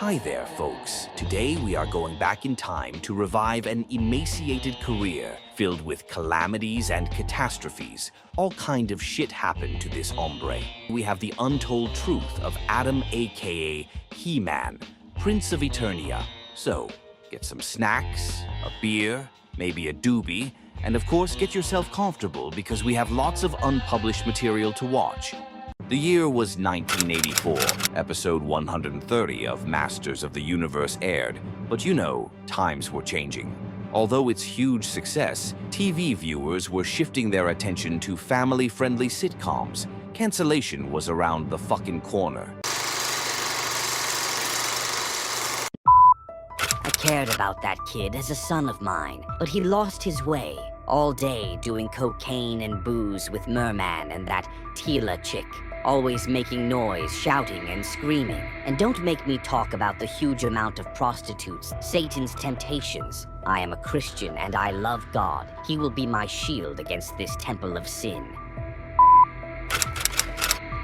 Hi there, folks. Today we are going back in time to revive an emaciated career filled with calamities and catastrophes. All kind of shit happened to this hombre. We have the untold truth of Adam, aka He-Man, Prince of Eternia. So, get some snacks, a beer, maybe a doobie, and of course get yourself comfortable because we have lots of unpublished material to watch. The year was 1984. Episode 130 of Masters of the Universe aired, but you know, times were changing. Although its huge success, TV viewers were shifting their attention to family-friendly sitcoms. Cancellation was around the fucking corner. I cared about that kid as a son of mine, but he lost his way. All day doing cocaine and booze with Merman and that Tila chick. Always making noise, shouting and screaming. And don't make me talk about the huge amount of prostitutes, Satan's temptations. I am a Christian and I love God. He will be my shield against this temple of sin.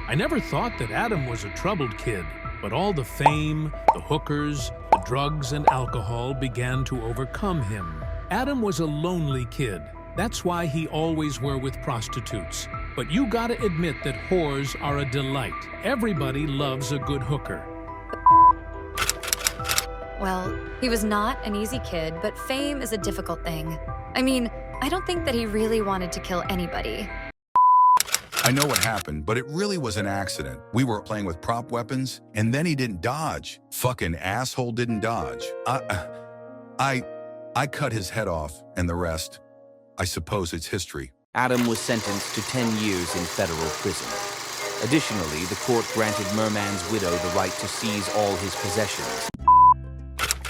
I never thought that Adam was a troubled kid, but all the fame, the hookers, the drugs and alcohol began to overcome him. Adam was a lonely kid. That's why he always were with prostitutes. But you gotta admit that whores are a delight. Everybody loves a good hooker. Well, he was not an easy kid, but fame is a difficult thing. I mean, I don't think that he really wanted to kill anybody. I know what happened, but it really was an accident. We were playing with prop weapons, and then he didn't dodge. Fucking asshole didn't dodge. I cut his head off, and the rest, I suppose it's history. Adam was sentenced to 10 years in federal prison. Additionally, the court granted Merman's widow the right to seize all his possessions.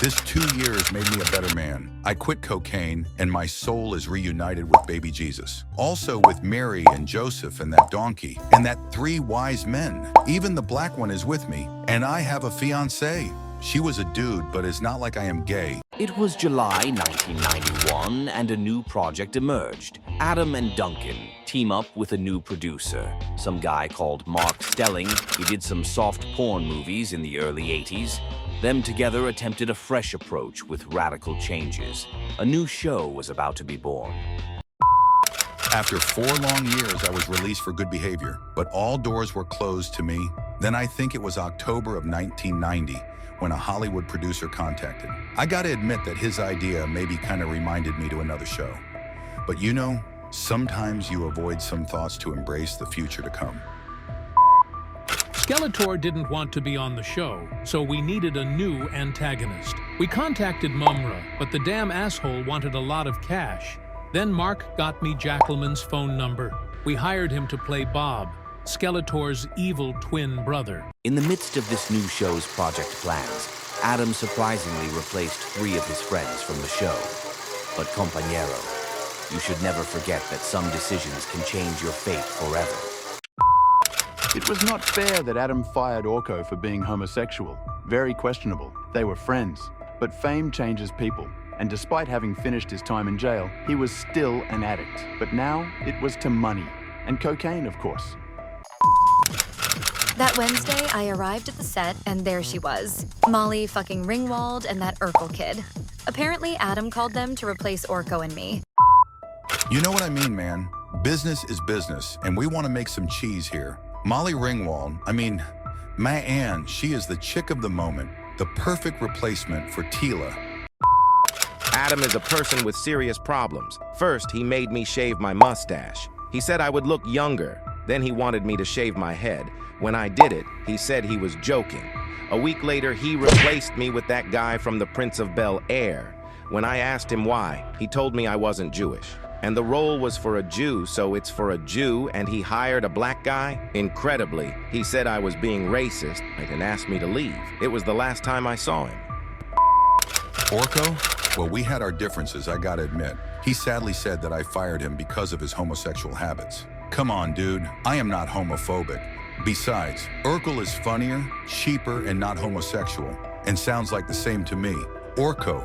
This 2 years made me a better man. I quit cocaine, and my soul is reunited with baby Jesus. Also with Mary and Joseph and that donkey, and that 3 wise men. Even the black one is with me, and I have a fiancée. She was a dude, but it's not like I am gay. It was July 1991, and a new project emerged. Adam and Duncan team up with a new producer, some guy called Mark Stelling. He did some soft porn movies in the early 80s. Them together attempted a fresh approach with radical changes. A new show was about to be born. After 4 long years, I was released for good behavior, but all doors were closed to me. Then I think it was October of 1990. When a Hollywood producer contacted. I gotta admit that his idea maybe kind of reminded me to another show. But you know, sometimes you avoid some thoughts to embrace the future to come. Skeletor didn't want to be on the show, so we needed a new antagonist. We contacted Mumra, but the damn asshole wanted a lot of cash. Then Mark got me Jackalman's phone number. We hired him to play Bob, Skeletor's evil twin brother. In the midst of this new show's project plans, Adam surprisingly replaced 3 of his friends from the show. But compañero, you should never forget that some decisions can change your fate forever. It was not fair that Adam fired Orko for being homosexual. Very questionable. They were friends. But fame changes people. And despite having finished his time in jail, he was still an addict. But now, it was to money. And cocaine, of course. That Wednesday, I arrived at the set, and there she was. Molly fucking Ringwald and that Urkel kid. Apparently, Adam called them to replace Orko and me. You know what I mean, man? Business is business, and we want to make some cheese here. Molly Ringwald, my Ann, she is the chick of the moment, the perfect replacement for Tila. Adam is a person with serious problems. First, he made me shave my mustache. He said I would look younger. Then he wanted me to shave my head. When I did it, he said he was joking. A week later, he replaced me with that guy from the Prince of Bel-Air. When I asked him why, he told me I wasn't Jewish. And the role was for a Jew, so it's for a Jew, and he hired a black guy? Incredibly, he said I was being racist and asked me to leave. It was the last time I saw him. Orko? Well, we had our differences, I gotta admit. He sadly said that I fired him because of his homosexual habits. Come on, dude, I am not homophobic. Besides, Urkel is funnier, cheaper, and not homosexual, and sounds like the same to me. Urkel.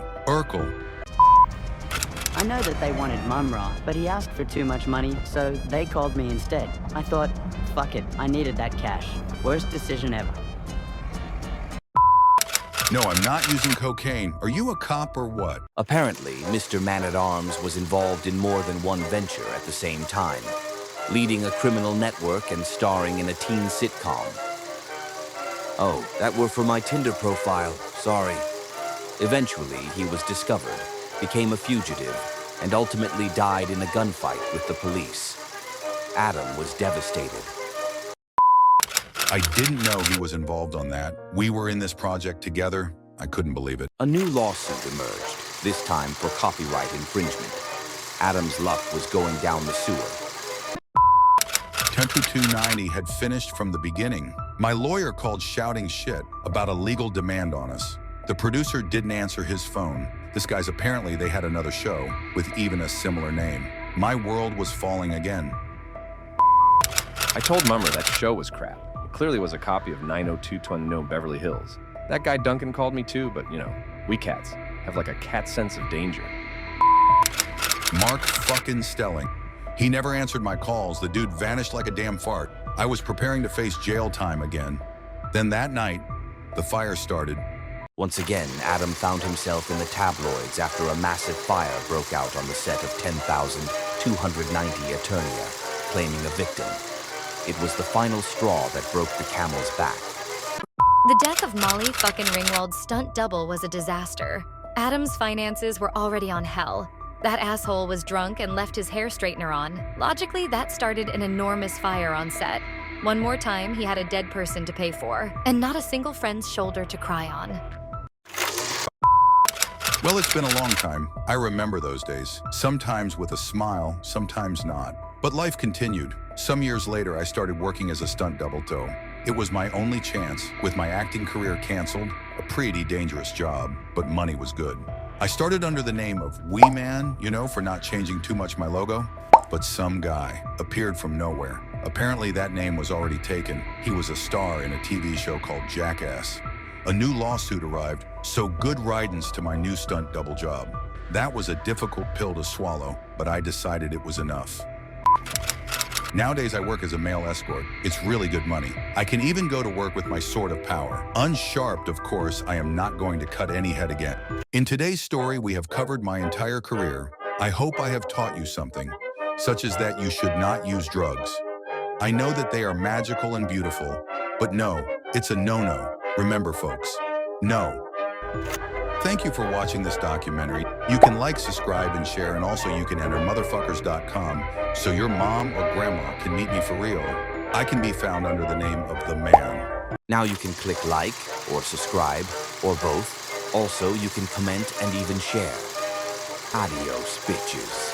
I know that they wanted Mumra, but he asked for too much money, so they called me instead. I thought, fuck it, I needed that cash. Worst decision ever. No, I'm not using cocaine. Are you a cop or what? Apparently, Mr. Man-at-Arms was involved in more than one venture at the same time, leading a criminal network and starring in a teen sitcom. Oh, that were for my Tinder profile. Sorry. Eventually, he was discovered, became a fugitive, and ultimately died in a gunfight with the police. Adam was devastated. I didn't know he was involved on that. We were in this project together. I couldn't believe it. A new lawsuit emerged, this time for copyright infringement. Adam's luck was going down the sewer. 10-290 had finished from the beginning. My lawyer called shouting shit about a legal demand on us. The producer didn't answer his phone. This guy's apparently they had another show with even a similar name. My world was falling again. I told Mummer that show was crap. It clearly was a copy of 90210 Beverly Hills. That guy Duncan called me too, but you know, we cats have like a cat sense of danger. Mark fucking Stelling. He never answered my calls. The dude vanished like a damn fart. I was preparing to face jail time again. Then that night, the fire started. Once again, Adam found himself in the tabloids after a massive fire broke out on the set of 10,290 Eternia, claiming a victim. It was the final straw that broke the camel's back. The death of Molly fucking Ringwald's stunt double was a disaster. Adam's finances were already on hell. That asshole was drunk and left his hair straightener on. Logically, that started an enormous fire on set. One more time, he had a dead person to pay for, and not a single friend's shoulder to cry on. Well, it's been a long time. I remember those days. Sometimes with a smile, sometimes not. But life continued. Some years later, I started working as a stunt double though. It was my only chance. With my acting career canceled, a pretty dangerous job, but money was good. I started under the name of Wee Man, you know, for not changing too much my logo. But some guy appeared from nowhere. Apparently that name was already taken. He was a star in a TV show called Jackass. A new lawsuit arrived, so good riddance to my new stunt double job. That was a difficult pill to swallow, but I decided it was enough. Nowadays, I work as a male escort. It's really good money. I can even go to work with my sword of power. Unsharped, of course, I am not going to cut any head again. In today's story, we have covered my entire career. I hope I have taught you something, such as that you should not use drugs. I know that they are magical and beautiful, but no, it's a no-no. Remember, folks, no. Thank you for watching this documentary. You can like, subscribe, and share, and also you can enter motherfuckers.com so your mom or grandma can meet me for real. I can be found under the name of The Man. Now you can click like or subscribe or both. Also, you can comment and even share. Adios, bitches.